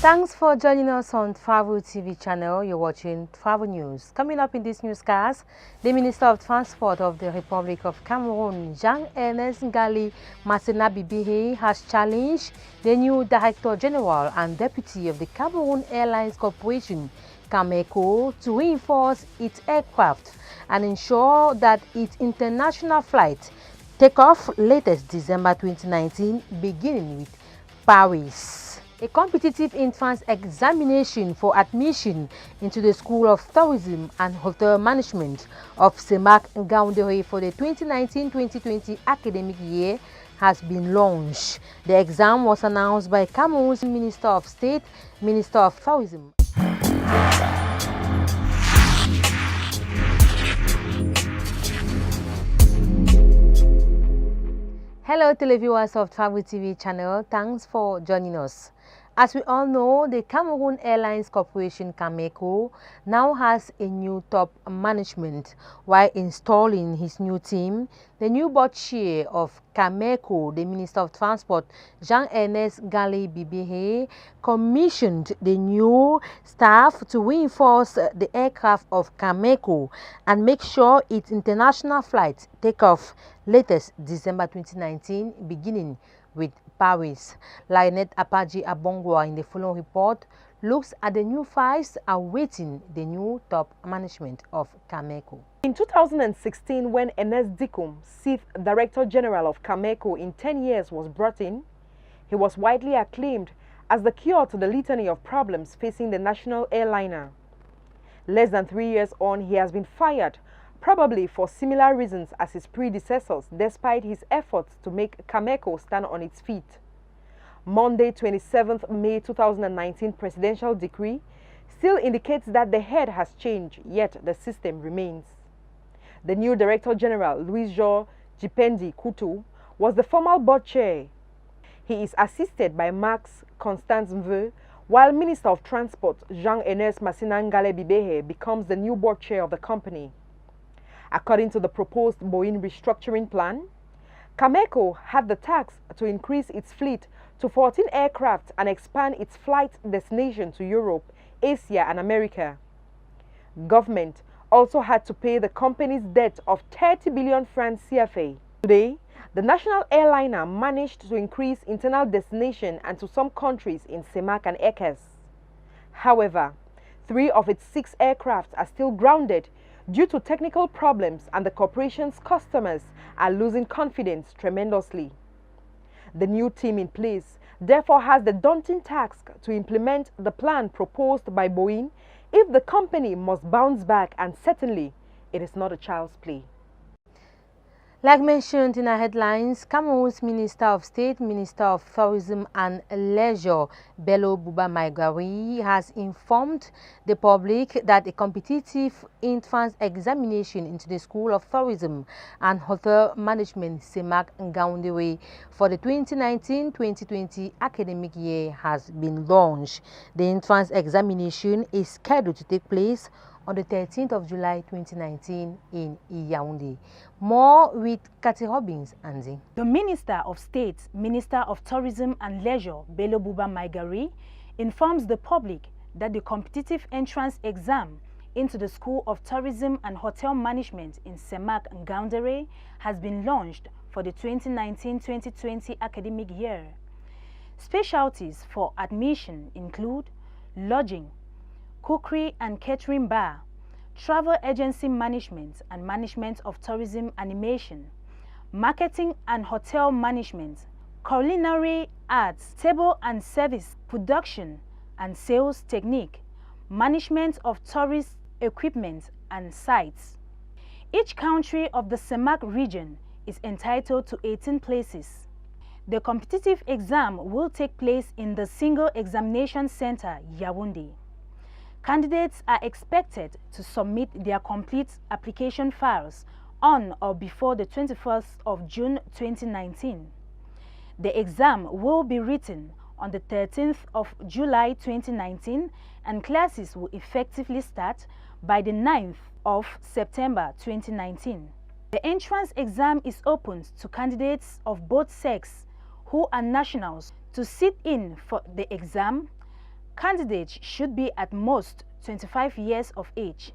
Thanks for joining us on Travel TV channel. You're watching Travel News. Coming up in this newscast, the Minister of Transport of the Republic of Cameroon, Jean-Ernest Ngali Massenabibihe, has challenged the new Director General and Deputy of the Cameroon Airlines Corporation, Camair-Co'S, to reinforce its aircraft and ensure that its international flights take off latest December 2019, beginning with Paris. A competitive entrance examination for admission into the School of Tourism and Hotel Management of CEMAC Ngaoundéré for the 2019-2020 academic year has been launched. The exam was announced by Cameroon's Minister of State, Minister of Tourism. Hello televiewers of Travel TV channel, thanks for joining us. As we all know, the Cameroon Airlines Corporation Camair-Co'S now has a new top management. While installing his new team, the new board chair of Camair-Co'S, the Minister of Transport, Jean-Ernest Ngali Bibihe, commissioned the new staff to reinforce the aircraft of Camair-Co'S and make sure its international flights take off latest December 2019, beginning with Paris. Lionette Apaji Abongwa in the following report looks at the new files awaiting the new top management of Camair-Co'S. In 2016, when Ernest Dicom, 6th Director General of Camair-Co'S in 10 years, was brought in, he was widely acclaimed as the cure to the litany of problems facing the national airliner. Less than 3 years on, he has been fired, probably for similar reasons as his predecessors, despite his efforts to make Camair-Co'S stand on its feet. Monday, 27th May 2019 presidential decree still indicates that the head has changed, yet the system remains. The new Director General, Louis-Georges Jipendi Coutu, was the formal board chair. He is assisted by Max Constance Mveu, while Minister of Transport, Jean-Ernest Ngali Bibihe, becomes the new board chair of the company. According to the proposed Boeing restructuring plan, Camair-Co'S had the task to increase its fleet to 14 aircraft and expand its flight destination to Europe, Asia and America. Government also had to pay the company's debt of 30 billion francs CFA. Today, the national airliner managed to increase internal destination and to some countries in CEMAC and EHT. However, 3 of its 6 aircraft are still grounded due to technical problems, and the corporation's customers are losing confidence tremendously. The new team in place therefore has the daunting task to implement the plan proposed by Boeing if the company must bounce back, and certainly it is not a child's play. Like mentioned in our headlines, Cameroon's Minister of State, Minister of Tourism and Leisure, Bello Buba Maigari, has informed the public that a competitive entrance examination into the School of Tourism and Hotel Management CEMAC Ngaoundéré for the 2019-2020 academic year has been launched. The entrance examination is scheduled to take place on the 13th of July 2019 in Yaoundé. More with Cathy Robbins, Andy. The Minister of State, Minister of Tourism and Leisure, Bello Buba Maigari, informs the public that the competitive entrance exam into the School of Tourism and Hotel Management in CEMAC Ngaoundéré has been launched for the 2019-2020 academic year. Specialties for admission include lodging, cookery and catering bar, travel agency management and management of tourism animation, marketing and hotel management, culinary arts, table and service, production and sales technique, management of tourist equipment and sites. Each country of the CEMAC region is entitled to 18 places. The competitive exam will take place in the Single Examination Center, Yaoundé. Candidates are expected to submit their complete application files on or before the 21st of June 2019. The exam will be written on the 13th of July 2019 and classes will effectively start by the 9th of September 2019. The entrance exam is open to candidates of both sex who are nationals. To sit in for the exam, Candidates should be at most 25 years of age.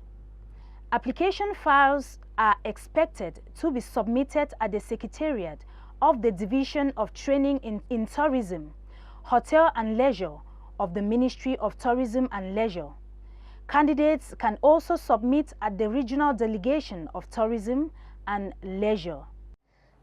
Application files are expected to be submitted at the Secretariat of the Division of Training in Tourism, Hotel and Leisure of the Ministry of Tourism and Leisure. Candidates can also submit at the Regional Delegation of Tourism and Leisure.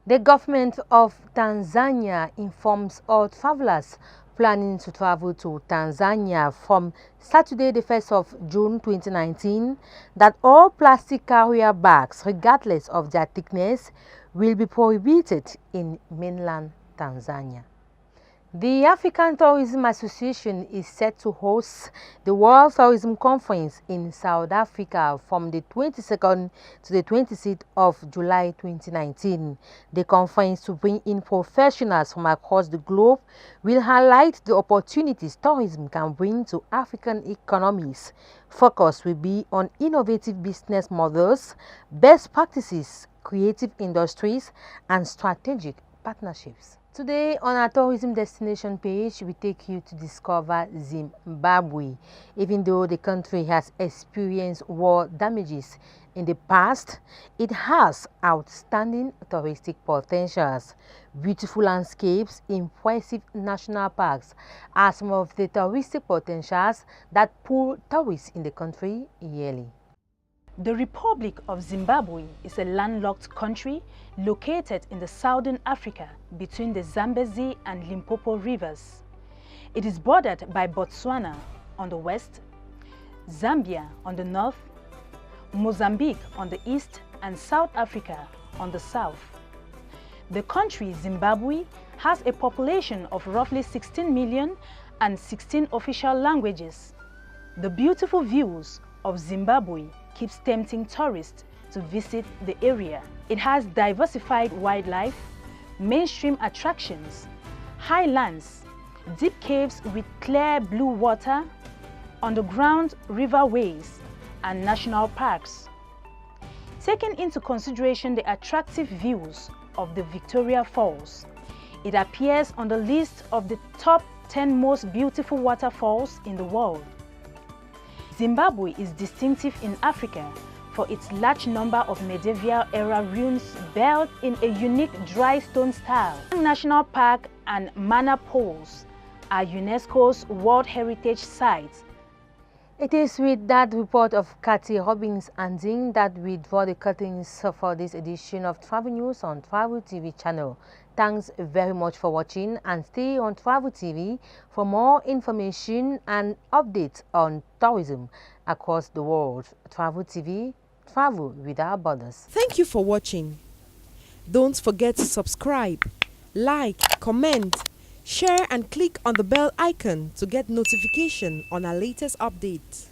The government of Tanzania informs all travelers planning to travel to Tanzania from Saturday the 1st of June 2019 that all plastic carrier bags, regardless of their thickness, will be prohibited in mainland Tanzania. The African Tourism Association is set to host the World Tourism Conference in South Africa from the 22nd to the 26th of July 2019. The conference, to bring in professionals from across the globe, will highlight the opportunities tourism can bring to African economies. Focus will be on innovative business models, best practices, creative industries, and strategic partnerships. Today on our tourism destination page, we take you to discover Zimbabwe. Even though the country has experienced war damages in the past, it has outstanding touristic potentials. Beautiful landscapes, impressive national parks are some of the touristic potentials that pull tourists in the country yearly. The Republic of Zimbabwe is a landlocked country located in the southern Africa between the Zambezi and Limpopo rivers. It is bordered by Botswana on the west, Zambia on the north, Mozambique on the east, and South Africa on the south. The country, Zimbabwe, has a population of roughly 16 million and 16 official languages. The beautiful views of Zimbabwe keeps tempting tourists to visit the area. It has diversified wildlife, mainstream attractions, highlands, deep caves with clear blue water, underground riverways, and national parks. Taking into consideration the attractive views of the Victoria Falls, it appears on the list of the top 10 most beautiful waterfalls in the world. Zimbabwe is distinctive in Africa for its large number of medieval-era ruins built in a unique dry stone style. National Park and Mana Poles are UNESCO's World Heritage Sites. It is with that report of Cathy Robbins Anding that we draw the curtains for this edition of Travel News on Travel TV channel. Thanks very much for watching, and stay on Travel TV for more information and updates on tourism across the world. Travel TV, travel without borders. Thank you for watching. Don't forget to subscribe, like, comment, share and click on the bell icon to get notification on our latest updates.